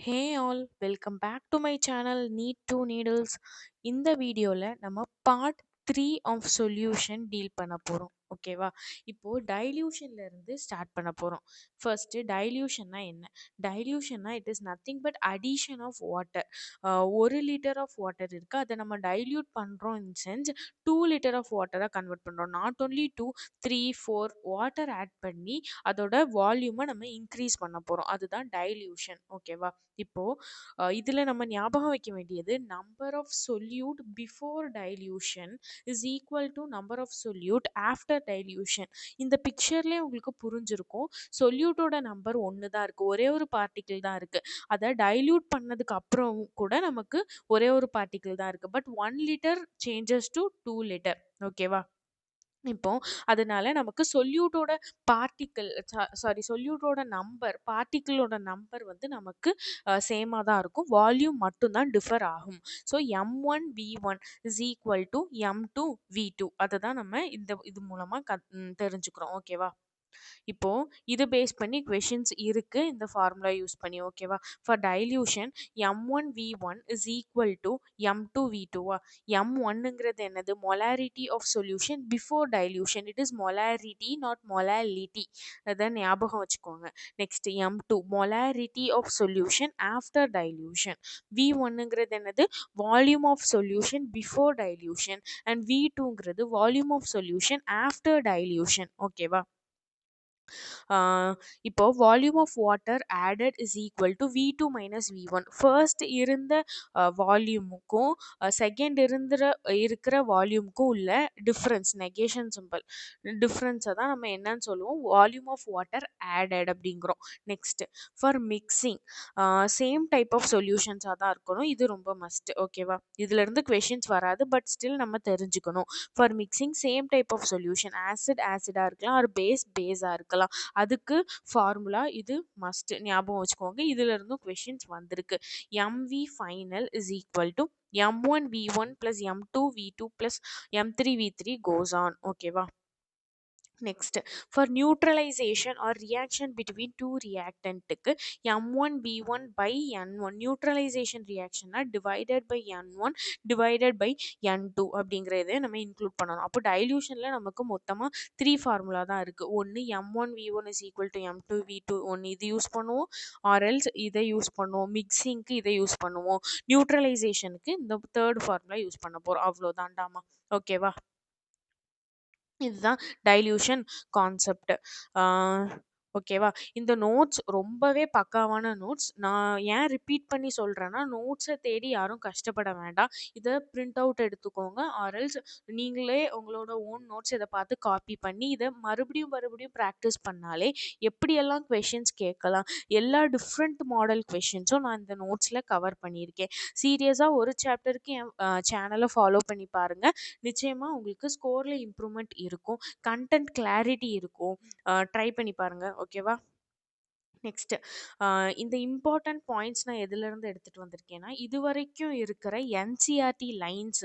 Hey all, welcome back to my channel Need to Needles. இந்த வீடியோல நம்ம part 3 of solution deal பண்ண போறோம். ஓகேவா? இப்போ டைல்யூஷன்ல இருந்து ஸ்டார்ட் பண்ண போறோம். ஃபர்ஸ்ட் டைல்யூஷன்னா என்ன? டைல்யூஷன்னா it is nothing but addition of water. 1 litre of water இருக்கு. அதை நம்ம டைல்யூட் பண்றோம் இன் சென்ஸ் 2 லிட்டர் ஆஃப் வாட்டரா கன்வெர்ட் பண்றோம். நாட் only 2, 3, 4 வாட்டர் ஆட் பண்ணி அதோட வால்யூமை நம்ம இன்க்ரீஸ் பண்ண போறோம். அதுதான் டைல்யூஷன். ஓகேவா? இப்போ இதுல நம்ம ஞாபகம் வைக்க வேண்டியது number of solute before dilution is equal to number of solute after dilution. இந்த பிக்சர்லேயே உங்களுக்கு புரிஞ்சிருக்கும். சொல்யூட்டோட நம்பர் ஒன்று தான் இருக்கு, ஒரே ஒரு பார்ட்டிக்கிள் தான் இருக்கு. அதை டைல்யூட் பண்ணதுக்கு அப்புறம் கூட நமக்கு ஒரே ஒரு பார்ட்டிக்கிள் தான் இருக்கு. But 1 litre changes to 2 litre. ஓகேவா? இப்போ அதனால நமக்கு சொல்யூட்டோட பார்ட்டிக்கிள் சொல்யூட்டோட நம்பர் பார்ட்டிக்கிளோட நம்பர் வந்து நமக்கு சேமாக தான் இருக்கும். வால்யூம் மட்டும்தான் டிஃபர் ஆகும். So m1v1 is equal to m2v2. அதை தான் நம்ம இது மூலமாக தெரிஞ்சுக்கிறோம். ஓகேவா? இப்போ இது பேஸ் பண்ணி கொஷின்ஸ் இருக்கு இந்த ஃபார்முலா யூஸ் பண்ணி. ஓகேவா? For dilution m1v1 is equal to m2v2. m1ங்கிறது என்னது? Molarity of solution before dilution. It is molarity not molality. அதை ஞாபகம் வச்சுக்கோங்க. Next m2 molarity of solution after dilution. v1ங்கிறது என்னது? Volume of solution before dilution. And v2ங்கிறது volume of solution after dilution. ஓகேவா? இப்போ volume of water added is equal to v2 minus v1. First இருந்த வால்யூமுக்கும் செகண்ட் இருக்கிற வால்யூமுக்கும் உள்ள டிஃப்ரென்ஸ், நெகேஷன் சிம்பிள் டிஃப்ரென்ஸை தான் நம்ம என்னன்னு சொல்லுவோம்? வால்யூம் ஆஃப் வாட்டர் ஆடட் அப்படிங்கிறோம். Next for mixing same type of சொல்யூஷன்ஸாக தான் இருக்கணும். இது ரொம்ப மஸ்ட். ஓகேவா? இதுல இருந்து கொஷின்ஸ் வராது, பட் ஸ்டில் நம்ம தெரிஞ்சுக்கணும். For mixing same type of solution, ஆசிடாக இருக்கலாம், ஒரு பேஸாக இருக்கலாம். அதுக்கு ஃபார்முலா இது மஸ்ட் ஞாபகம் வச்சுக்கோங்க. இதுல இருந்தும் கொஷின்ஸ் வந்திருக்கு. mv final is equal to m1v1 plus m2v2 plus m3v3 goes on. ஓகேவா? Next for neutralization or reaction between two ரியாக்டன்ட்டுக்கு m1v1 by n1 நியூட்ரலைசேஷன் ரியாக்ஷன்னா divided by n1 divided by n2 அப்படிங்கிறத நம்ம இன்க்ளூட் பண்ணணும். அப்போ டைல்யூஷனில் நமக்கு மொத்தமாக 3 ஃபார்முலா தான் இருக்குது. ஒன்று m1v1 is equal to m2v2, ஒன்று இது யூஸ் பண்ணுவோம், ஆர்எல்ஸ் இதை யூஸ் பண்ணுவோம், மிக்சிங்க்கு இதை யூஸ் பண்ணுவோம், நியூட்ரலைசேஷனுக்கு இந்த தேர்ட் ஃபார்முலா யூஸ் பண்ண போகிறோம். அவ்வளோதான்டாமா. ஓகேவா? இதுதான் டைல்யூஷன் கான்செப்ட். ஓகேவா? இந்த நோட்ஸ் ரொம்பவே பக்காவான நோட்ஸ். நான் ஏன் ரிப்பீட் பண்ணி சொல்கிறேன்னா, நோட்ஸை தேடி யாரும் கஷ்டப்பட வேண்டாம். இதை பிரிண்ட் அவுட் எடுத்துக்கோங்க, ஆர்எல்ஸ் நீங்களே உங்களோட ஓன் நோட்ஸ் இதை பார்த்து காப்பி பண்ணி இதை மறுபடியும் மறுபடியும் ப்ராக்டிஸ் பண்ணாலே எப்படியெல்லாம் கொஷின்ஸ் கேட்கலாம், எல்லா டிஃப்ரெண்ட் மாடல் கொஷின்ஸும் நான் இந்த நோட்ஸில் கவர் பண்ணியிருக்கேன். சீரியஸாக ஒரு சாப்டருக்கு என் சேனலை ஃபாலோ பண்ணி பாருங்கள். நிச்சயமாக உங்களுக்கு ஸ்கோரில் இம்ப்ரூவ்மெண்ட் இருக்கும், கண்டென்ட் கிளாரிட்டி இருக்கும். ட்ரை பண்ணி பாருங்கள். ஓகேவா? நெக்ஸ்ட் இந்த இம்பார்ட்டன்ட் பாயிண்ட்ஸ் நான் எதுலேருந்து எடுத்துகிட்டு வந்திருக்கேன்னா, இது வரைக்கும் இருக்கிற என்சிஆர்டி லைன்ஸ்,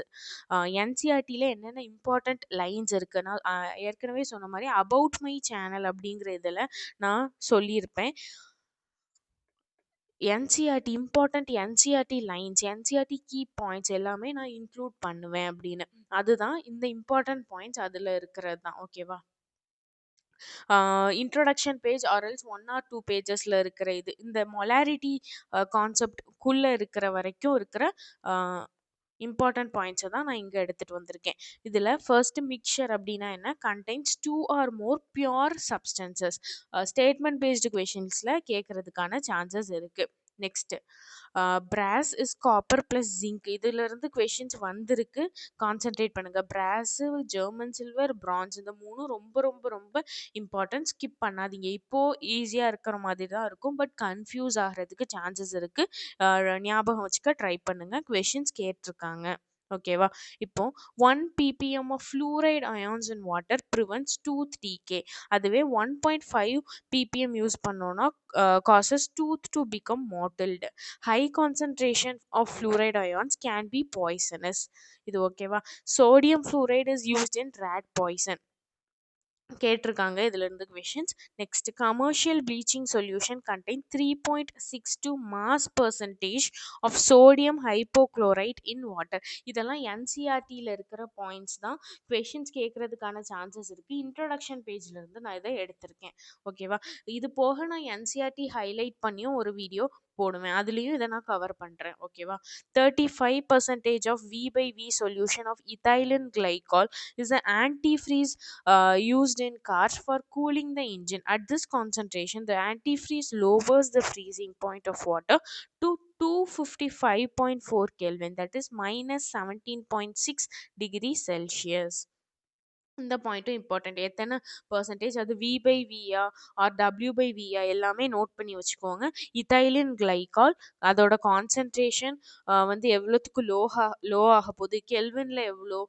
என்சிஆர்டியில் என்னென்ன இம்பார்ட்டன்ட் லைன்ஸ் இருக்குது நான் ஏற்கனவே சொன்ன மாதிரி அபவுட் மை சேனல் அப்படிங்கிற இதில் நான் சொல்லியிருப்பேன். NCERT important NCERT lines, NCERT key points எல்லாமே நான் இன்க்ளூட் பண்ணுவேன் அப்படின்னு. அதுதான் இந்த இம்பார்ட்டன்ட் பாயிண்ட்ஸ் அதில் இருக்கிறது தான். ஓகேவா? இன்ட்ரோடக்ஷன் பேஜ் ஆர்எல்ஸ் 1 or 2 பேஜஸில் இருக்கிற இந்த மொலாரிட்டி கான்செப்ட்குள்ளே இருக்கிற வரைக்கும் இருக்கிற இம்பார்ட்டன்ட் பாயிண்ட்ஸை தான் நான் இங்கே எடுத்துகிட்டு வந்திருக்கேன். இதில் ஃபர்ஸ்ட் மிக்சர் அப்படின்னா என்ன? Contains 2 or more pure substances. Statement based கொஷின்ஸில் கேட்கறதுக்கான சான்சஸ் இருக்குது. Next brass is copper plus zinc. இதிலிருந்து கொஷின்ஸ் வந்திருக்கு, கான்சென்ட்ரேட் பண்ணுங்கள். பிராஸு, ஜெர்மன் சில்வர், பிரான்ஸ், இந்த மூணும் ரொம்ப ரொம்ப ரொம்ப இம்பார்ட்டன்ட். ஸ்கிப் பண்ணாதீங்க. இப்போது ஈஸியாக இருக்கிற மாதிரி தான் இருக்கும், பட் கன்ஃபியூஸ் ஆகிறதுக்கு சான்சஸ் இருக்குது. ஞாபகம் வச்சுக்க ட்ரை பண்ணுங்கள், கொஷின்ஸ் கேட்டிருக்காங்க. ஓகேவா? இப்போ 1 ppm of fluoride ions in water prevents tooth decay. அதுவே 1.5 ppm யூஸ் பண்ணோன்னா causes tooth to become mottled. High concentration of fluoride ions can be poisonous. இது ஓகேவா? Sodium fluoride is used in rat poison. கேட்டிருக்காங்க இதுல இருந்து questions. Next, commercial bleaching solution contain 3.62 mass percentage of sodium hypochlorite in water. இதெல்லாம் என்சிஆர்டியில் இருக்கிற points தான். Questions கேட்கறதுக்கான சான்சஸ் இருக்கு. இன்ட்ரோடக்ஷன் பேஜ்ல இருந்து நான் இதை எடுத்திருக்கேன். ஓகேவா? இது போக நான் என்சிஆர்டி ஹைலைட் பண்ணியும் ஒரு வீடியோ போடுவேன், அதுலேயும் இதை நான் கவர் பண்ணுறேன். ஓகேவா? 35% of V by V solution of ethylene glycol is an antifreeze used in cars for cooling the engine. At this concentration, the antifreeze lowers the freezing point of water to 255.4 Kelvin, that is minus 17.6 degrees Celsius. இந்த பாயிண்ட்டும் important. எத்தனை percentage, அது V by வியா R W by வியா எல்லாமே note பண்ணி வச்சுக்கோங்க. இத்தைலின் glycol அதோட கான்சன்ட்ரேஷன் வந்து எவ்வளோத்துக்கு லோ ஆக போகுது, கெல்வின்ல எவ்வளோ,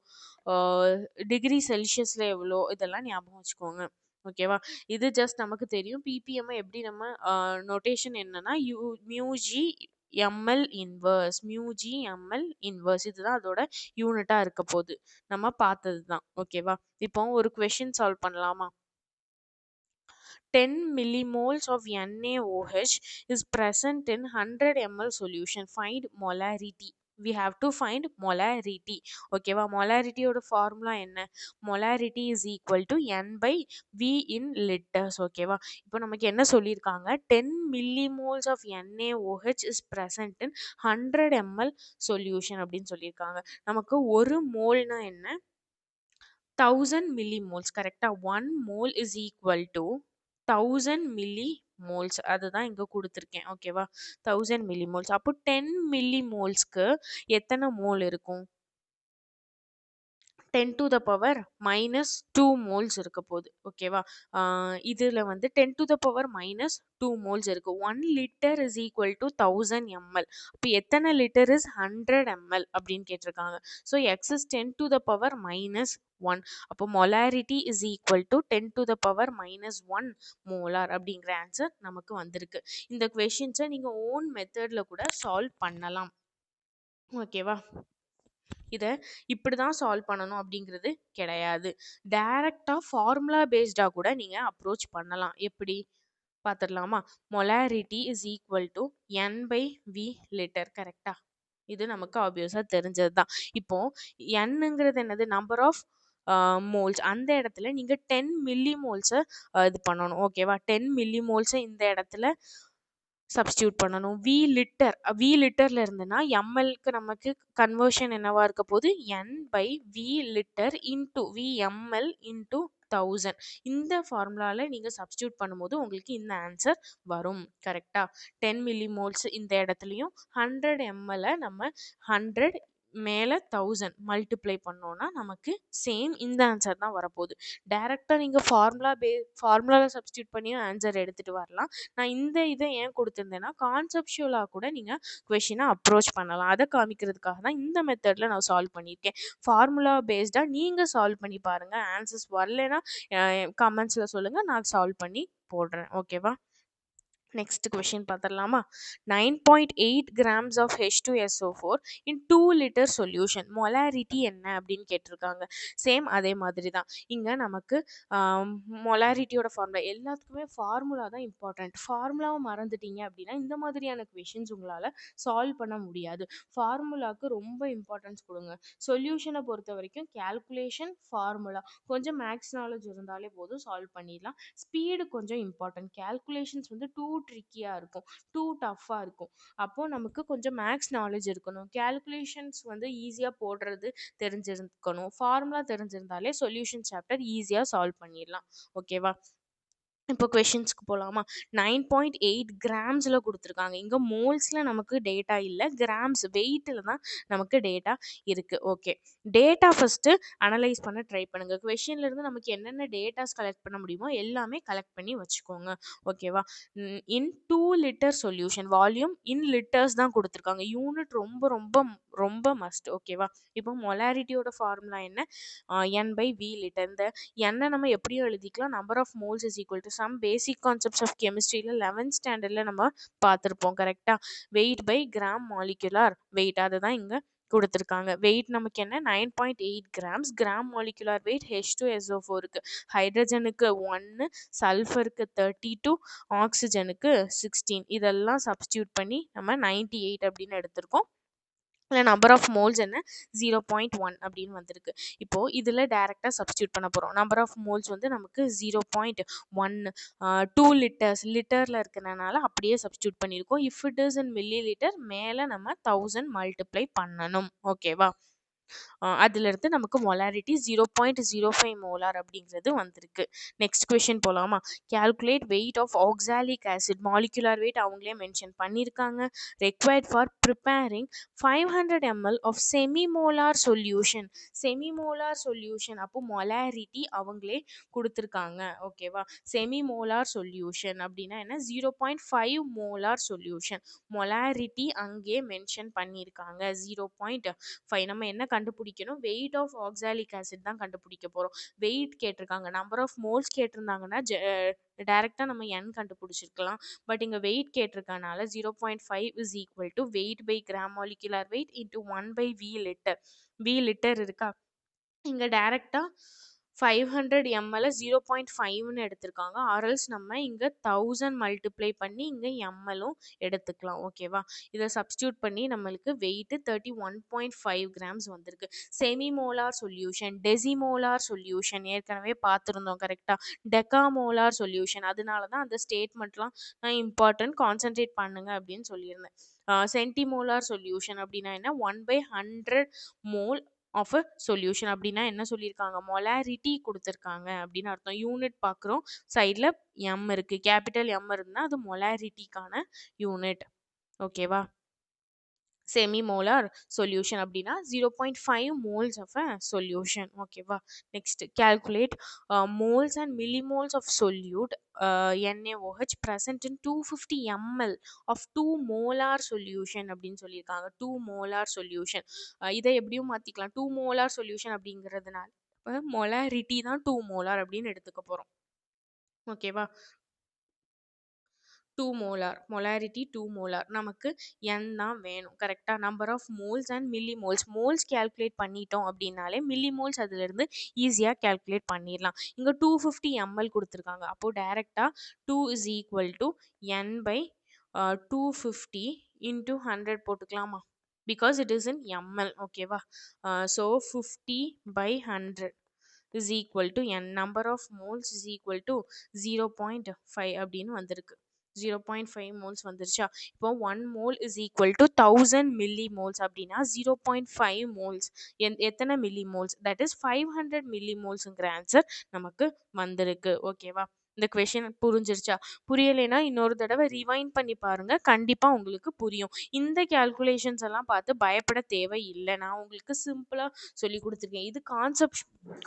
டிகிரி செல்சியஸில் எவ்வளோ, இதெல்லாம் ஞாபகம் வச்சுக்கோங்க. ஓகேவா? இது ஜஸ்ட் நமக்கு தெரியும். பிபிஎம் எப்படி நம்ம நோட்டேஷன் என்னன்னா மியூஜி எம்எல் இன்வர்ஸ், மியூஜி எம்எல் இன்வர்ஸ், இதுதான் அதோட யூனிட்டா இருக்க போகுது. நம்ம பார்த்தது தான். ஓகேவா? இப்போ ஒரு கொஷின் சால்வ் பண்ணலாமா? 10 millimoles of NaOH is present in 100 ml solution. Find molarity. We have to find molarity. ஓகேவா? மொலாரிட்டியோட ஃபார்முலா என்ன? Molarity is equal to N by V in liters. ஓகேவா? இப்போ நமக்கு என்ன சொல்லியிருக்காங்க? 10 millimoles of NaOH is present in 100 ml solution அப்படின்னு சொல்லியிருக்காங்க. நமக்கு ஒரு மோல்னா என்ன? 1000 millimoles. கரெக்டா? 1 mole is equal to 1000 millimoles. அதுதான் இங்க கொடுத்துருக்கேன். ஓகேவா? 1000 millimoles. அப்போ 10 millimolesக்கு எத்தனை மோல் இருக்கும்? 10 to the power minus 2 moles இருக்க போகுது. ஓகேவா? இதில் வந்து 10 to the power minus 2 moles இருக்கு. 1 liter is equal to 1000 ml. அப்போ எத்தனை லிட்டர் இஸ் 100 ml அப்படின்னு கேட்டிருக்காங்க. So x is 10 to the power minus 1. அப்போ molarity is equal to 10 to the power minus 1 molar அப்படிங்கிற ஆன்சர் நமக்கு வந்திருக்கு. இந்த கொஷின்ஸை நீங்கள் ஓன் மெத்தடில் கூட சால்வ் பண்ணலாம். ஓகேவா? இதை இப்படி தான் சால்வ் பண்ணணும் அப்படிங்கிறது கிடையாது. டைரக்டாக ஃபார்முலா பேஸ்டாக கூட நீங்கள் அப்ரோச் பண்ணலாம். எப்படி பார்த்துடலாமா? Molarity is equal to N by V litre. கரெக்டா? இது நமக்கு ஆப்வியஸாக தெரிஞ்சது தான். இப்போ என்னங்கிறது என்னது? Number of moles. அந்த இடத்துல நீங்கள் 10 மில்லிமோல்ஸை இது பண்ணணும். ஓகேவா? 10 மில்லிமோல்ஸை இந்த இடத்துல சப்ஸ்டியூட் பண்ணணும். வி லிட்டர்ல இருந்துன்னா எம்எல்க்கு நமக்கு கன்வர்ஷன் என்னவா இருக்க போகுது? N by V litre into V ml into 1000. இந்த ஃபார்முலாவில் நீங்கள் சப்ஸ்டியூட் பண்ணும்போது உங்களுக்கு இந்த ஆன்சர் வரும். கரெக்டாக? 10 மில்லிமோல்ஸ் இந்த இடத்துலையும் 100 ml நம்ம 100 மேலே 1000 மல்டிப்ளை பண்ணோன்னா நமக்கு சேம் இந்த ஆன்சர் தான் வரப்போகுது. டைரெக்டாக நீங்கள் ஃபார்முலாவில் சப்ஸ்டியூட் பண்ணியும் ஆன்சர் எடுத்துகிட்டு வரலாம். நான் இந்த இதை ஏன் கொடுத்துருந்தேன்னா கான்செப்ஷுவலாக கூட நீங்கள் கொஷினை அப்ரோச் பண்ணலாம். அதை காமிக்கிறதுக்காக தான் இந்த மெத்தடில் நான் சால்வ் பண்ணியிருக்கேன். ஃபார்முலா பேஸ்டாக நீங்கள் சால்வ் பண்ணி பாருங்கள். ஆன்சர்ஸ் வரலைன்னா கமெண்ட்ஸில் சொல்லுங்கள், நான் சால்வ் பண்ணி போடுறேன். ஓகேவா? நெக்ஸ்ட் கொஷின் பார்த்துடலாமா? 9.8 grams of H2SO4 in 2 liter solution. Molarity என்ன அப்படின்னு கேட்டிருக்காங்க. சேம் அதே மாதிரி தான் இங்கே நமக்கு மொலாரிட்டியோட ஃபார்முலா. எல்லாத்துக்குமே ஃபார்முலா தான் இம்பார்ட்டண்ட். ஃபார்முலாவை மறந்துட்டீங்க அப்படின்னா இந்த மாதிரியான கொஷின்ஸ் உங்களால் சால்வ் பண்ண முடியாது. ஃபார்முலாவுக்கு ரொம்ப இம்பார்ட்டன்ஸ் கொடுங்க. சொல்யூஷனை பொறுத்த வரைக்கும் கேல்குலேஷன், ஃபார்முலா, கொஞ்சம் மேக்ஸ் நாலேஜ் இருந்தாலே போதும், சால்வ் பண்ணிடலாம். ஸ்பீடு கொஞ்சம் இம்பார்ட்டன்ட். கேல்குலேஷன்ஸ் வந்து டூ ட்ரிக்கியாக இருக்கும், டூ டஃப்பாக இருக்கும். அப்போது நமக்கு கொஞ்சம் மேக்ஸ் நாலேஜ் இருக்கணும். கேல்குலேஷன்ஸ் வந்து ஈஸியாக போடுறது தெரிஞ்சிருக்கணும். ஃபார்முலா தெரிஞ்சிருந்தாலே சொல்யூஷன் சாப்டர் ஈஸியாக சால்வ் பண்ணிடலாம். ஓகேவா? இப்போ கொஷின்ஸ்க்கு போகலாமா? 9.8 கிராம்ஸில் கொடுத்துருக்காங்க. இங்கே மோல்ஸில் நமக்கு டேட்டா இல்லை, கிராம்ஸ் வெயிட்டில் தான் நமக்கு டேட்டா இருக்குது. ஓகே, டேட்டா ஃபஸ்ட்டு அனலைஸ் பண்ண ட்ரை பண்ணுங்கள். கொஷின்லேருந்து நமக்கு என்னென்ன டேட்டாஸ் கலெக்ட் பண்ண முடியுமோ எல்லாமே கலெக்ட் பண்ணி வச்சுக்கோங்க. ஓகேவா? In 2 litre solution, volume in litres தான் கொடுத்துருக்காங்க. யூனிட் ரொம்ப ரொம்ப ரொம்ப மஸ்ட். ஓகேவா? இப்போ மொலாரிட்டியோட ஃபார்முலா என்ன? N by V litre. இந்த எண்ணை நம்ம எப்படியும் எழுதிக்கலாம். Number of moles is equal to some basic concepts of கெமிஸ்ட்ரியில் 11th ஸ்டாண்டர்டில் நம்ம பார்த்துருப்போம். கரெக்டாக? Weight by gram molecular weight, அதை தான் இங்கே குடுத்துருக்காங்க. வெயிட் நமக்கு என்ன 9.8 கிராம்ஸ். கிராம் மாலிகுலர் வெயிட் H2SO4க்கு, ஹைட்ரஜனுக்கு 1, சல்ஃபருக்கு 32, ஆக்ஸிஜனுக்கு 16. இதெல்லாம் சப்ஸ்டிட்யூட் பண்ணி நம்ம 98 அப்படின்னு எடுத்திருக்கோம். இல்ல நம்பர் ஆஃப் மோல்ஸ் என்ன 0.1 அப்படின்னு வந்திருக்கு. இப்போ இதுல டைரக்டா சப்ஸ்டிட்யூட் பண்ண போறோம். நம்பர் ஆஃப் மோல்ஸ் வந்து நமக்கு 0.1, 2 லிட்டர்ஸ் லிட்டர்ல இருக்கிறனால அப்படியே சப்ஸ்டிட்யூட் பண்ணியிருக்கோம். If it is in milli litre மேல நம்ம 1000 மல்டிப்ளை பண்ணணும். ஓகேவா? அதிலிருந்து நமக்கு மொலாரிட்டி 0.05 மோலார் அப்படிங்கிறது வந்திருக்கு. நெக்ஸ்ட் கொஷின் போலாமா? Calculate weight of oxalic acid. Molecular weight அவங்களே மென்ஷன் பண்ணியிருக்காங்க. Required for preparing 500 ml of semimolar solution. Semimolar solution அப்போ மொலாரிட்டி அவங்களே கொடுத்துருக்காங்க. ஓகேவா? செமிமோலார் சொல்யூஷன் அப்படின்னா என்ன? 0.5 மோலார் சொல்யூஷன். மொலாரிட்டி அங்கே மென்ஷன் பண்ணியிருக்காங்க 0.5. நம்ம என்ன கண்டுபிடிக்கணும்? வெயிட் ஆஃப் ஆக்சாலிக் ஆசிட் தான் கண்டுபிடிக்க போறோம். வெயிட் கேட்டிருக்காங்க. நம்பர் ஆஃப் மோல்ஸ் கேட்டிருந்தாங்கன்னா டைரக்டா நம்ம n கண்டுபிடிச்சிருக்கலாம். பட் இங்க வெயிட் கேட்டிருக்கனால 0.5 is equal to weight by gram molecular weight into 1 by V litre. V litre இருக்கா? இங்க டைரக்டா 500 ml 0.5ன்னு எடுத்திருக்காங்க. ஆர்எல்ஸ் நம்ம இங்க 1000 மல்டிப்ளை பண்ணி இங்க mlலும் எடுத்துக்கலாம். ஓகேவா? இதை சப்ஸ்டியூட் பண்ணி நம்மளுக்கு வெயிட் 31.5 கிராம்ஸ் வந்திருக்கு. செமிமோலார் சொல்யூஷன், டெசிமோலார் சொல்யூஷன் ஏற்கனவே பார்த்துருந்தோம். கரெக்டா? டெகாமோலார் சொல்யூஷன். அதனால தான் அந்த ஸ்டேட்மெண்ட்லாம் நான் இம்பார்ட்டன்ட் கான்சென்ட்ரேட் பண்ணுங்க அப்படின்னு சொல்லியிருந்தேன். சென்டிமோலார் சொல்யூஷன் அப்படின்னா என்ன? 1/100 மோல் ஆஃப் அ சொல்யூஷன் அப்படின்னா என்ன சொல்லியிருக்காங்க? மொலாரிட்டி கொடுத்துருக்காங்க அப்படின்னு அர்த்தம். யூனிட் பார்க்குறோம். சைடில் எம் இருக்கு. கேபிட்டல் எம் இருந்தால் அது மொலாரிட்டிக்கான யூனிட். ஓகேவா? செமிமோலார் சொல்யூஷன் அப்படின்னா 0.5 moles of a solution. ஓகேவா? Next calculate moles and millimoles of solute NaOH present in 250 ml of 2 molar solution அப்படின்னு சொல்லியிருக்காங்க. 2 molar solution. இதை எப்படியும் மாற்றிக்கலாம். 2 molar solution அப்படிங்கிறதுனால மொலாரிட்டி தான் 2 molar அப்படின்னு எடுத்துக்க போகிறோம். ஓகேவா? 2 மோலார், மொலாரிட்டி 2 மோலார். நமக்கு n தான் வேணும். கரெக்டாக? Number of moles and milli moles. Moles calculate பண்ணிட்டோம் அப்படின்னாலே மில்லி மோல்ஸ் அதிலிருந்து ஈஸியாக கேல்குலேட் பண்ணிடலாம். இங்கே 250 ml கொடுத்துருக்காங்க. அப்போது டைரெக்டாக 2 is equal to n by 250 into 100 போட்டுக்கலாமா? Because it is in ml. ஓகேவா? So 50 by 100 is equal to n. Number of moles is equal to 0.5 அப்படின்னு வந்திருக்கு. 0.5 moles வந்துருச்சா? இப்போ 1 mole is equal to 1000 millimoles அப்படின்னா 0.5 moles எத்தனை millimoles? that is 500 millimolesங்கிற ஆன்சர் நமக்கு வந்திருக்கு. ஓகேவா? இந்த கொஷின் புரிஞ்சிருச்சா? புரியலைன்னா இன்னொரு தடவை ரிவைண்ட் பண்ணி பாருங்க. கண்டிப்பா உங்களுக்கு புரியும். இந்த கேல்குலேஷன்ஸ் எல்லாம் பார்த்து பயப்பட தேவை இல்லை. நான் உங்களுக்கு சிம்பிளா சொல்லி கொடுத்துருக்கேன். இது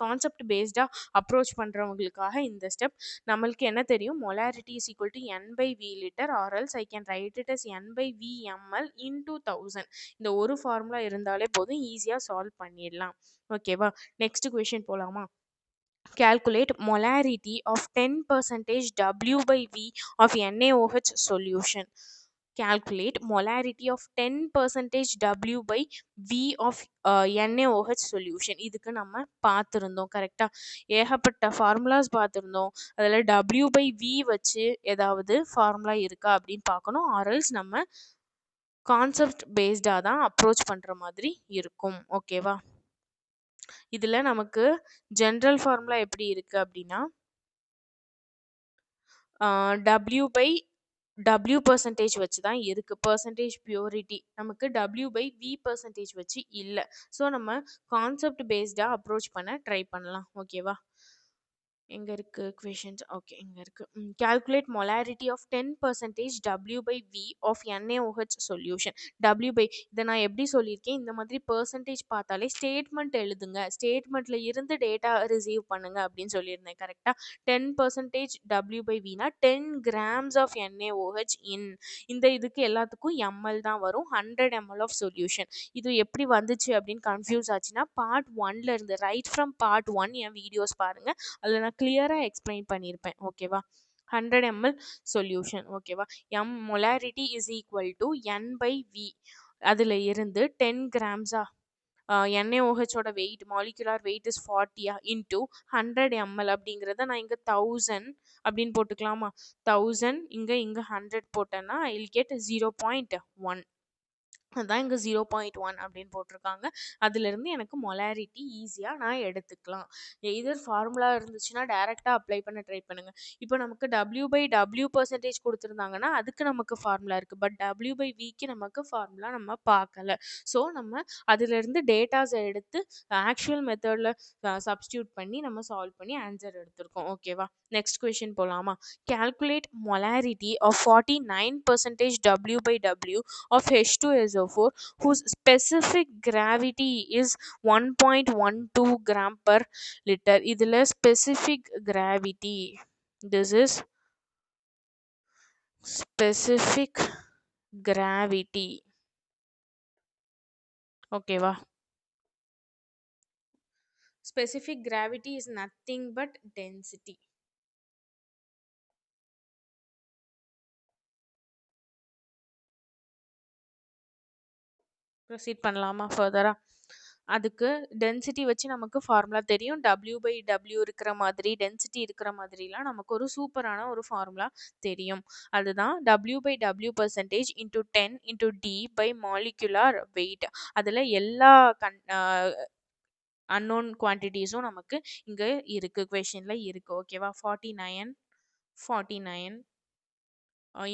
கான்செப்ட் பேஸ்டா அப்ரோச் பண்றவங்களுக்காக இந்த ஸ்டெப். நம்மளுக்கு என்ன தெரியும்? Molarity is equal to n by V litre or else I can write it as n by V ml into 1000. இந்த ஒரு ஃபார்முலா இருந்தாலே போதும், ஈஸியாக சால்வ் பண்ணிடலாம். ஓகேவா? நெக்ஸ்ட் கொஷின் போலாமா? Calculate molarity of 10% W by V of NaOH solution. Calculate molarity of 10% W by V of NaOH solution. இதுக்கு நம்ம பார்த்துருந்தோம். கரெக்டாக? ஏகப்பட்ட ஃபார்முலாஸ் பார்த்துருந்தோம். அதில் W by V வச்சு ஏதாவது ஃபார்முலா இருக்கா அப்படின்னு பார்க்கணும். ஆர்எல்ஸ் நம்ம கான்செப்ட் பேஸ்டாக தான் அப்ரோச் பண்ணுற மாதிரி இருக்கும். ஓகேவா? இதில் நமக்கு ஜென்ரல் ஃபார்முலா எப்படி இருக்குது அப்படின்னா W by W பர்சன்டேஜ் வச்சு தான் இருக்குது. பர்சன்டேஜ் பியூரிட்டி நமக்கு W by V பர்சன்டேஜ் வச்சு இல்லை. ஸோ நம்ம கான்செப்ட் பேஸ்டாக அப்ரோச் பண்ண ட்ரை பண்ணலாம். ஓகேவா? எங்கே இருக்குது கொஷின்ஸ்? ஓகே, இங்கே இருக்குது. Calculate molarity of 10% W by V of NaOH solution. W by இதை நான் எப்படி சொல்லியிருக்கேன்? இந்த மாதிரி பர்சன்டேஜ் பார்த்தாலே ஸ்டேட்மெண்ட் எழுதுங்க, ஸ்டேட்மெண்ட்டில் இருந்து டேட்டா ரிசீவ் பண்ணுங்க அப்படின்னு சொல்லியிருந்தேன். கரெக்டாக? 10% W by Vனா 10 grams ஆஃப் NaOH இன். இந்த இதுக்கு எல்லாத்துக்கும் ml தான் வரும். 100 ml ஆஃப் சொல்யூஷன். இது எப்படி வந்துச்சு அப்படின்னு கன்ஃபியூஸ் ஆச்சுன்னா பார்ட் 1ல இருந்து ரைட் ஃப்ரம் பார்ட் 1 என் வீடியோஸ் பாருங்கள். அதில் நான் கிளியராக எக்ஸ்பிளைன் பண்ணியிருப்பேன். ஓகேவா? 100 ml சொல்யூஷன். ஓகேவா? Molarity is equal to n by V. அதில் இருந்து 10 கிராம்ஸா NaOHோட weight molecular weight is 40 into 100 ml அப்படிங்கிறத நான் இங்கே 1000 அப்படின்னு போட்டுக்கலாமா? 1000 இங்கே 100 போட்டேன்னா ஐ வில் கெட் 0.1. அதான் இங்கே 0.1 அப்படின்னு போட்டிருக்காங்க. அதுலேருந்து எனக்கு மொலாரிட்டி ஈஸியாக நான் எடுத்துக்கலாம். எதர் ஃபார்முலா இருந்துச்சுன்னா டேரெக்டாக அப்ளை பண்ண ட்ரை பண்ணுங்கள். இப்போ நமக்கு W/W பர்சன்டேஜ் கொடுத்துருந்தாங்கன்னா அதுக்கு நமக்கு ஃபார்முலா இருக்குது. பட் W/Vக்கு நமக்கு ஃபார்முலா நம்ம பார்க்கல. ஸோ நம்ம அதிலிருந்து டேட்டாஸை எடுத்து ஆக்சுவல் மெத்தடில் சப்ஸ்டியூட் பண்ணி நம்ம சால்வ் பண்ணி ஆன்சர் எடுத்திருக்கோம். ஓகேவா? நெக்ஸ்ட் கொஷின் போகலாமா? Calculate molarity of 49% W/W of H2SO4 whose specific gravity is 1.12 gram per liter. இதில் specific gravity, this is specific gravity. ஓகேவா? Specific gravity is nothing but density. Proceed பண்ணலாமா ஃபர்தராக? அதுக்கு டென்சிட்டி வச்சு நமக்கு ஃபார்முலா தெரியும். W/W இருக்கிற மாதிரி டென்சிட்டி இருக்கிற மாதிரிலாம் நமக்கு ஒரு சூப்பரான ஒரு ஃபார்முலா தெரியும். அதுதான் W/W percentage into 10 into D by molecular weight. அதில் எல்லா அன்னோன் குவான்டிட்டிஸும் நமக்கு இங்கே இருக்குது, கொஷனில் இருக்குது. ஓகேவா? 49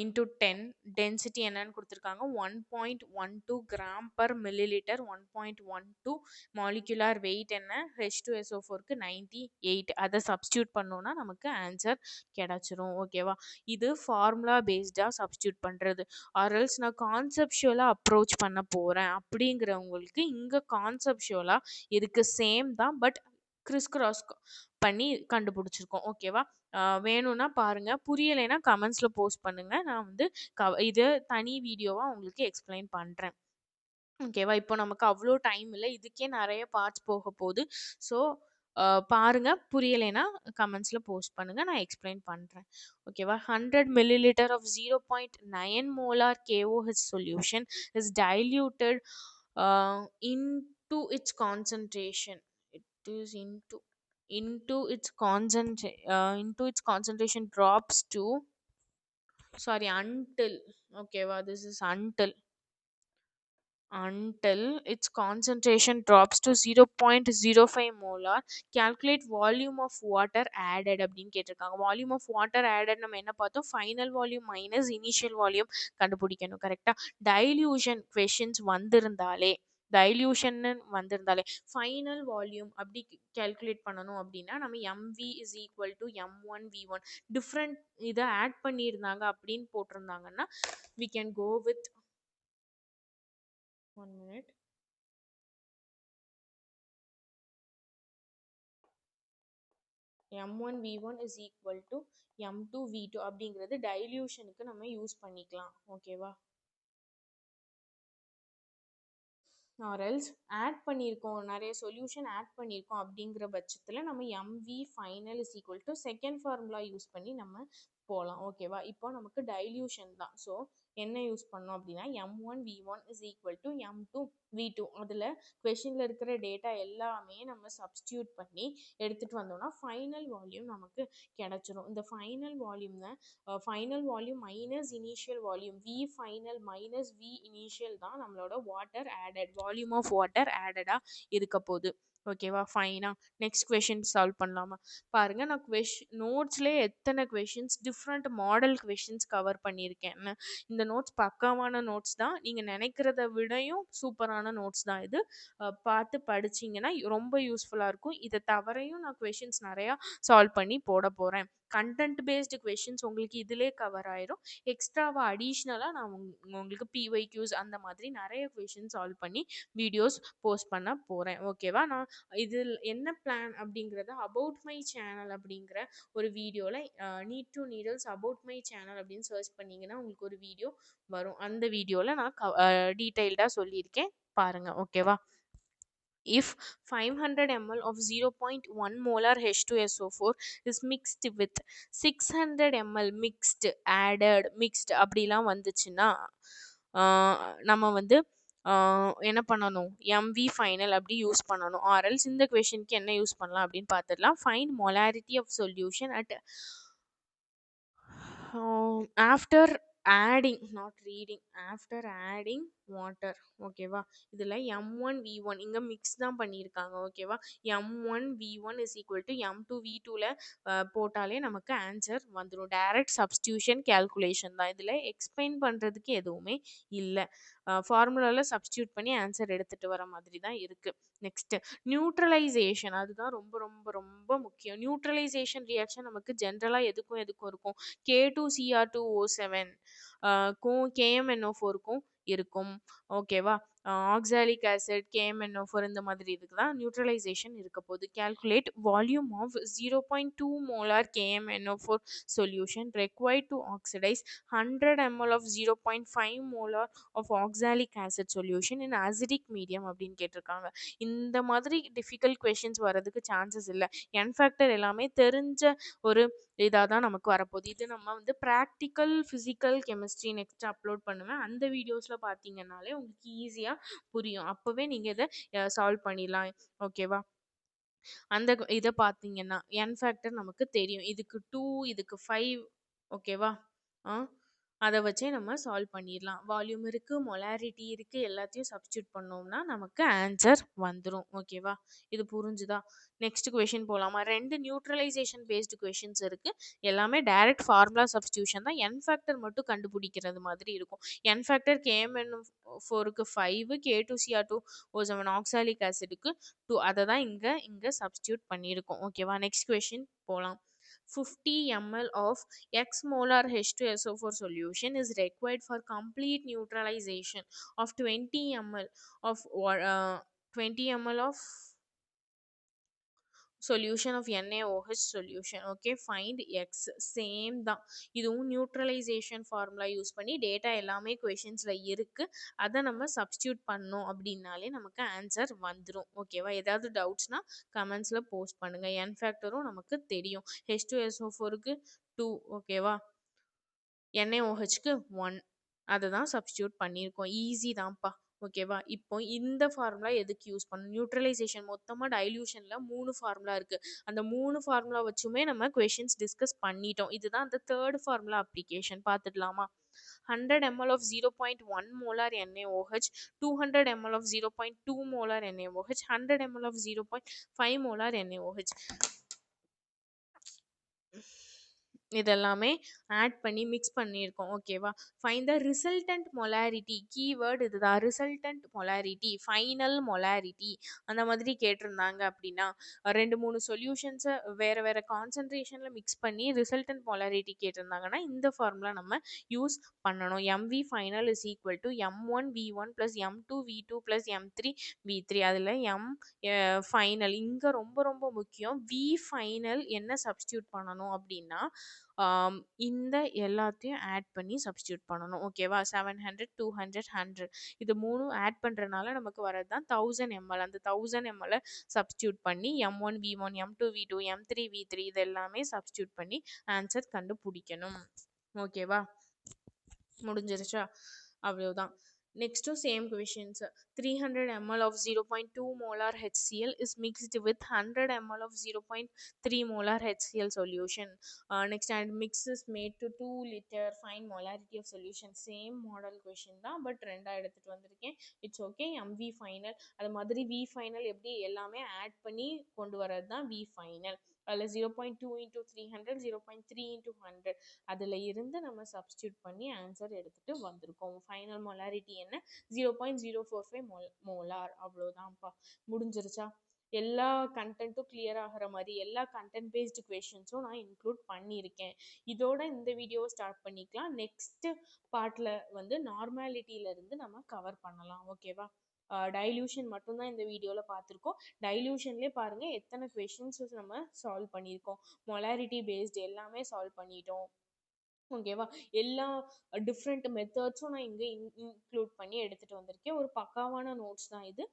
இன்டூ 10 டென்சிட்டி என்னன்னு கொடுத்துருக்காங்க 1.12 gram per millilitre. 1.12 molecular weight என்ன? H2SO4க்கு 98. அதை சப்ஸ்டியூட் பண்ணோன்னா நமக்கு ஆன்சர் கிடச்சிரும். ஓகேவா? இது ஃபார்முலா பேஸ்டாக சப்ஸ்டியூட் பண்ணுறது. ஆர்எல்ஸ் நான் கான்செப்ஷுவலாக அப்ரோச் பண்ண போகிறேன் அப்படிங்கிறவங்களுக்கு இங்கே கான்செப்ஷுவலாக இதுக்கு சேம் தான், பட் கிறிஸ் பண்ணி கண்டுபிடிச்சிருக்கோம். ஓகேவா? வேணும்னா பாருங்கள், புரியலைன்னா கமெண்ட்ஸில் போஸ்ட் பண்ணுங்கள். நான் வந்து இது தனி வீடியோவாக உங்களுக்கு எக்ஸ்பிளைன் பண்ணுறேன். ஓகேவா? இப்போ நமக்கு அவ்வளோ டைம் இல்லை, இதுக்கே நிறைய பார்ட்ஸ் போக போகுது. ஸோ பாருங்கள், புரியலைன்னா கமெண்ட்ஸில் போஸ்ட் பண்ணுங்கள், நான் எக்ஸ்பிளைன் பண்ணுறேன். ஓகேவா? 100 milliliter of 0.9 molar KOH solution is diluted into its concentration. It is into its concentration drops to until, okay, this is until its concentration drops to 0.05 molar. Calculate volume of water added அப்படின்னு கேட்டிருக்காங்க. Volume of water added நம்ம என்ன பார்த்தோம்? Final volume minus initial volume கண்டுபிடிக்கணும். கரெக்டாக? Dilution questions வந்திருந்தாலே final volume அப்படி calculate பண்ணணும் அப்படின்னா நம்ம MV is equal to M1V1 different இதை ஆட் பண்ணியிருந்தாங்க அப்படின்னு போட்டிருந்தாங்கன்னா we can go with 1 minute. M1V1 is equal to M2V2 அப்படிங்கிறது டைல்யூஷனுக்கு நம்ம யூஸ் பண்ணிக்கலாம். ஓகேவா? ஆர்எல்ஸ் ஆட் பண்ணியிருக்கோம், நிறைய சொல்யூஷன் ஆட் பண்ணியிருக்கோம் அப்படிங்கிற பட்சத்தில் நம்ம MV final is equal to second formula use பண்ணி நம்ம போகலாம். ஓகேவா? இப்போ நமக்கு டைல்யூஷன் தான். ஸோ என்ன யூஸ் பண்ணோம் அப்படின்னா M1V1 is equal to M2V2. அதில் கொஷனில் இருக்கிற டேட்டா எல்லாமே நம்ம சப்ஸ்டியூட் பண்ணி எடுத்துகிட்டு வந்தோம்னா ஃபைனல் வால்யூம் நமக்கு கிடச்சிரும். இந்த ஃபைனல் வால்யூம் தான் final volume minus initial volume V final minus V initial தான் நம்மளோட water added, volume of water ஆடடாக இருக்க போகுது. ஓகேவா? ஃபைனா? நெக்ஸ்ட் கொஷின் சால்வ் பண்ணலாமா? பாருங்கள், நான் நோட்ஸ்லேயே எத்தனை questions different model questions cover பண்ணியிருக்கேன்னு. இந்த நோட்ஸ் பக்காவான நோட்ஸ் தான், நீங்கள் நினைக்கிறத விடையும் சூப்பரான நோட்ஸ் தான் இது. பார்த்து படிச்சிங்கன்னா ரொம்ப யூஸ்ஃபுல்லாக இருக்கும். இதை தவறையும் நான் கொஷின்ஸ் நிறையா சால்வ் பண்ணி போட போகிறேன். கண்டென்ட் பேஸ்டு கொஷின்ஸ் உங்களுக்கு இதிலே கவர் ஆயிரும். எக்ஸ்ட்ராவாக அடிஷ்னலாக நான் உங்களுக்கு PYQs அந்த மாதிரி நிறைய கொஷின் சால்வ் பண்ணி வீடியோஸ் போஸ்ட் பண்ண போகிறேன். ஓகேவா? நான் இதில் என்ன பிளான் அப்படிங்கிறத அபவுட் மை சேனல் அப்படிங்கிற ஒரு வீடியோவில் need to needles about my channel அப்படின்னு சர்ச் பண்ணிங்கன்னா உங்களுக்கு ஒரு வீடியோ வரும். அந்த வீடியோவில் நான் டீட்டெயில்டாக சொல்லியிருக்கேன், பாருங்கள். ஓகேவா? If 500 ml of 0.1 molar H2SO4 is mixed with 600 ml mixed அப்படிலாம் வந்துச்சுன்னா நம்ம வந்து என்ன பண்ணணும், எம்வி ஃபைனல் அப்படி யூஸ் பண்ணணும். ஆர்எல்ஸ் இந்த கொஷனுக்கு என்ன யூஸ் பண்ணலாம் அப்படின்னு பார்த்துடலாம். Find molarity of solution at after adding, not reading, after adding water. ஓகேவா, இதில் M1V1 இங்கே மிக்ஸ் தான் பண்ணியிருக்காங்க. ஓகேவா, M1V1 இஸ் ஈக்குவல் டு M2V2ல போட்டாலே நமக்கு ஆன்சர் வந்துடும். டைரக்ட் சப்ஸ்டியூஷன் கேல்குலேஷன் தான். இதில் எக்ஸ்பிளைன் பண்ணுறதுக்கு எதுவுமே இல்லை. ஃபார்முலாவில் சப்ஸ்டியூட் பண்ணி ஆன்சர் எடுத்துகிட்டு வர மாதிரி தான் இருக்குது. நெக்ஸ்ட்டு நியூட்ரலைசேஷன், அதுதான் ரொம்ப ரொம்ப ரொம்ப முக்கியம். நியூட்ரலைசேஷன் ரியாக்ஷன் நமக்கு ஜென்ரலாக எதுக்கும் எதுக்கும் இருக்கும். K2Cr2O7 க்கும் KMNO4க்கும் இருக்கும். ஓகேவா, ஆக்சாலிக் ஆசிட் KMNO4 இந்த மாதிரி இதுக்கு தான் நியூட்ரலைசேஷன் இருக்க போகுது. Calculate volume of 0.2 molar KMNO4 solution required to oxidize 100 ml of 0.5 molar of oxalic acid solution in acidic medium அப்படின்னு கேட்டிருக்காங்க. இந்த மாதிரி டிஃபிகல்ட் கொஷின்ஸ் வரதுக்கு சான்சஸ் இல்லை. என் ஃபேக்டர் எல்லாமே தெரிஞ்ச ஒரு இதாக தான் நமக்கு வரப்போகுது. இது நம்ம வந்து practical physical chemistry next upload பண்ணுவேன். அந்த வீடியோஸில் பார்த்தீங்கன்னாலே உங்களுக்கு ஈஸியாக புரியும். அப்போவே நீங்கள் இதை சால்வ் பண்ணிடலாம். ஓகேவா, அந்த இதை பார்த்தீங்கன்னா என் ஃபேக்டர் நமக்கு தெரியும். இதுக்கு 2, இதுக்கு 5. ஓகேவா, அதை வச்சே நம்ம சால்வ் பண்ணிடலாம். வால்யூம் இருக்குது, மொலாரிட்டி இருக்குது, எல்லாத்தையும் சப்ஸ்டியூட் பண்ணோம்னா நமக்கு ஆன்சர் வந்துடும். ஓகேவா, இது புரிஞ்சுதா? நெக்ஸ்ட் கொஷின் போகலாமா? 2 நியூட்ரலைசேஷன் பேஸ்டு கொஷின்ஸ் இருக்குது. எல்லாமே டைரக்ட் ஃபார்முலா சப்ஸ்டியூஷன் தான். என் ஃபேக்டர் மட்டும் கண்டுபிடிக்கிறது மாதிரி இருக்கும். என் ஃபேக்டர் KMNO4க்கு 5, K2Cr2O7 ஆக்சாலிக் ஆசிடுக்கு 2. அதை தான் இங்கே சப்ஸ்டியூட் பண்ணியிருக்கோம். ஓகேவா, நெக்ஸ்ட் கொஷின் போகலாம். 50 ml of X molar H2SO4 solution is required for complete neutralization of 20 ml of 20 ml of solution of NaOH solution. Okay, find X. Same தான், இதுவும் நியூட்ரலைசேஷன் ஃபார்முலா யூஸ் பண்ணி data எல்லாமே கொஷின்ஸில் இருக்குது. அதை நம்ம சப்ஸ்டியூட் பண்ணோம் அப்படின்னாலே நமக்கு ஆன்சர் வந்துடும். ஓகேவா, ஏதாவது டவுட்ஸ்னா கமெண்ட்ஸில் போஸ்ட் பண்ணுங்கள். என் ஃபேக்டரும் நமக்கு தெரியும். H2SO4க்கு 2. ஓகேவா, NaOHக்கு 1. அதை தான் சப்ஸ்டியூட் பண்ணியிருக்கோம். ஈஸி தான்ப்பா. ஓகேவா, இப்போ இந்த ஃபார்முலா எதுக்கு யூஸ் பண்ணணும்? நியூட்ரலைசேஷன் மொத்தமாக டைல்யூஷனில் 3 ஃபார்முலா இருக்குது. அந்த 3 ஃபார்முலா வச்சுமே நம்ம கொஷின்ஸ் டிஸ்கஸ் பண்ணிட்டோம். இதுதான் அந்த தேர்ட் ஃபார்முலா அப்ளிகேஷன். பார்த்துடலாமா? 100 ml of 0.1 molar NaOH, 200 ml of 0.2 molar NaOH, 100 ml of 0.5 molar NaOH. இதெல்லாமே ஆட் பண்ணி மிக்ஸ் பண்ணியிருக்கோம். ஓகேவா, find the resultant molarity. Keyword இதுதான், ரிசல்டன்ட் மொலாரிட்டி, ஃபைனல் மொலாரிட்டி அந்த மாதிரி கேட்டிருந்தாங்க அப்படின்னா 2-3 சொல்யூஷன்ஸை வேறு வேறு கான்சன்ட்ரேஷனில் மிக்ஸ் பண்ணி ரிசல்டன்ட் மொலாரிட்டி கேட்டிருந்தாங்கன்னா இந்த ஃபார்முலா நம்ம யூஸ் பண்ணணும். MV final is equal to M1V1 plus M2V2 plus M3V3. அதில் M ஃபைனல் இங்கே ரொம்ப ரொம்ப முக்கியம். V ஃபைனல் என்ன சப்ஸ்டியூட் பண்ணணும் அப்படின்னா இந்த எல்லாத்தையும் ஆட் பண்ணி சப்ஸ்டியூட் பண்ணணும். ஓகேவா, 700, 200, 100 இது 3 ஆட் பண்ணுறதுனால நமக்கு வரது தான் 1000 ml. அந்த 1000 ml சப்ஸ்டியூட் பண்ணி M1V1, M2V2, M3V3 இது எல்லாமே சப்ஸ்டியூட் பண்ணி ஆன்சர் கண்டுபிடிக்கணும். ஓகேவா, முடிஞ்சிருச்சா? அவ்வளோதான். Next to same questions. 300 ml of 0.2 molar HCl is mixed with 100 ml of 0.3 molar HCl solution. Next, and mix is made to 2 liter. Find molarity of solution. Same model question தான், but ரெண்டாக எடுத்துகிட்டு வந்திருக்கேன். It's okay. MV final அது மாதிரி V final எப்படி எல்லாமே add பண்ணி கொண்டு வரது தான் V ஃபைனல். அதில் 0.2 into 300, 0.3 into 100 அதில் இருந்து நம்ம சப்ஸ்டியூட் பண்ணி ஆன்சர் எடுத்துகிட்டு வந்திருக்கோம். ஃபைனல் மொலாரிட்டி என்ன? 0.045 மோலார். அவ்வளோதான்ப்பா, முடிஞ்சிருச்சா? எல்லா கண்டென்ட்டும் கிளியர் ஆகிற மாதிரி எல்லா கண்டென்ட் பேஸ்டு கொஷின்ஸும் நான் இன்க்ளூட் பண்ணியிருக்கேன். இதோட இந்த வீடியோவை ஸ்டார்ட் பண்ணிக்கலாம். நெக்ஸ்ட் பார்ட்டில் வந்து நார்மாலிட்டியிலேருந்து நம்ம கவர் பண்ணலாம். ஓகேவா, டைல்யூஷன் மட்டும்தான் இந்த வீடியோவில் பார்த்துருக்கோம். டைல்யூஷன்லேயே பாருங்கள் எத்தனை கொஷின்ஸ் நம்ம சால்வ் பண்ணியிருக்கோம். மொலாரிட்டி பேஸ்டு எல்லாமே சால்வ் பண்ணிட்டோம். ஓகேவா, எல்லா டிஃப்ரெண்ட் மெத்தட்ஸும் நான் இங்கே இன்க்ளூட் பண்ணி எடுத்துகிட்டு வந்திருக்கேன். ஒரு பக்காவான நோட்ஸ் தான் இது.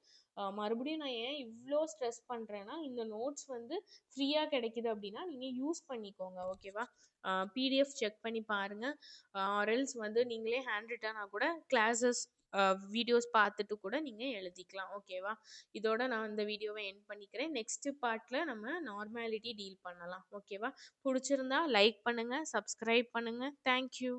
மறுபடியும் நான் ஏன் இவ்வளோ ஸ்ட்ரெஸ் பண்ணுறேன்னா, இந்த நோட்ஸ் வந்து ஃப்ரீயாக கிடைக்குது அப்படின்னா நீங்கள் யூஸ் பண்ணிக்கோங்க. ஓகேவா, PDF செக் பண்ணி பாருங்கள். ஆர்எல்ஸ் வந்து நீங்களே ஹேண்ட் ரிட்டனாக கூட கிளாஸஸ் வீடியோஸ் பார்த்துட்டு கூட நீங்கள் எழுதிக்கலாம். ஓகேவா? இதோட நான் இந்த வீடியோவை எண்ட் பண்ணிக்கிறேன். நெக்ஸ்ட் பார்ட்டில் நம்ம நார்மாலிட்டி டீல் பண்ணலாம். ஓகேவா? பிடிச்சிருந்தா லைக் பண்ணுங்கள், சப்ஸ்கிரைப் பண்ணுங்கள். தேங்க்யூ.